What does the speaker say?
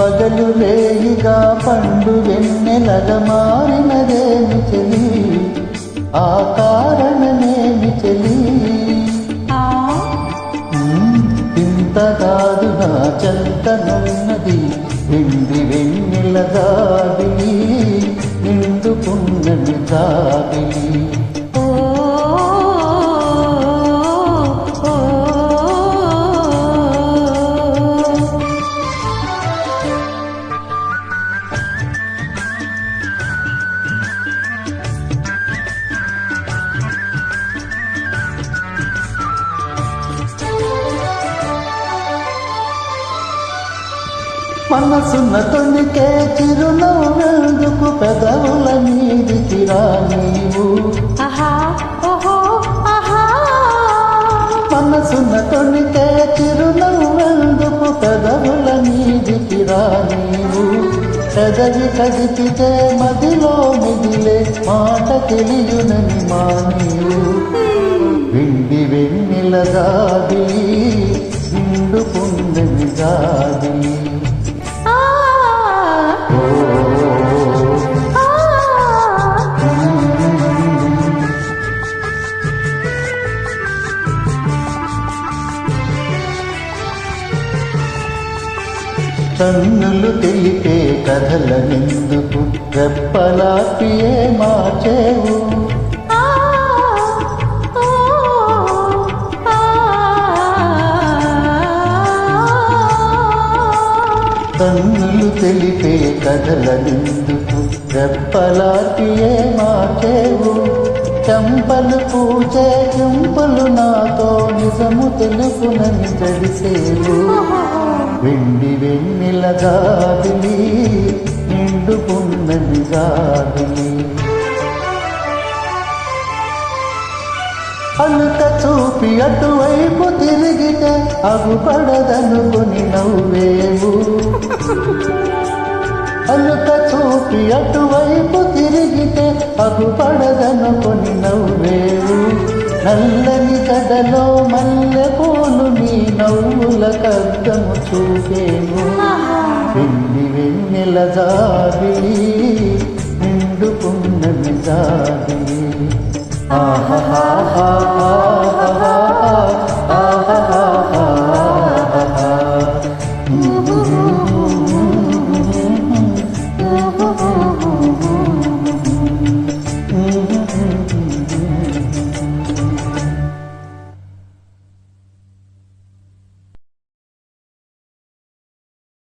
పగలు రేయిగా పండు వెన్నెలగా మారినదేమి చెలి, ఆ కారణమేమి చెలి. ఇంత కాదు నా చెంతనున్నది వెండి వెన్నెల దాబిలి, నిండుకున్నది దాబిలి. మనసున్న తొణికే చిరునవ్వెందుకు పెదవుల మీదికి రా నీవు. మనసున్న తొణికే చిరునవ్వెందుకు పెదవుల మీదికి రా నీవు. పెదవి కదిపితే మదిలో మిగిలే మాట తెలియునని మా నీవు. వెండి వెన్నెల దాబిలి, నిండుకున్నది దాబిలి. కన్నులు తెలిపే కథలనెందుకు రెప్పలాపియే మార్చేవు. కన్నులు తెలిపే కథలనెందుకు రెప్పలాపియే మార్చేవు. చెంపలు పూచే చెంపలు నాతో నిజము తెలుపునని తెలిసేవు. వెండి వెన్నెల దాబిలి, నిండుకున్నది దాబిలి. అలుక చూపి అటువైపు తిరిగితే అగుపడదనుకుని నవ్వేవు. అలుక చూపి అటువైపు తిరిగితే అగుపడదనుకుని నవ్వేవు. నల్లని కడలో మల్లె పూలు నీ నవ్వుల కద్దము చూపేవు. వెండి వెన్నెల దాబిలి, నిండుకున్నది దాబిలి. ఆహా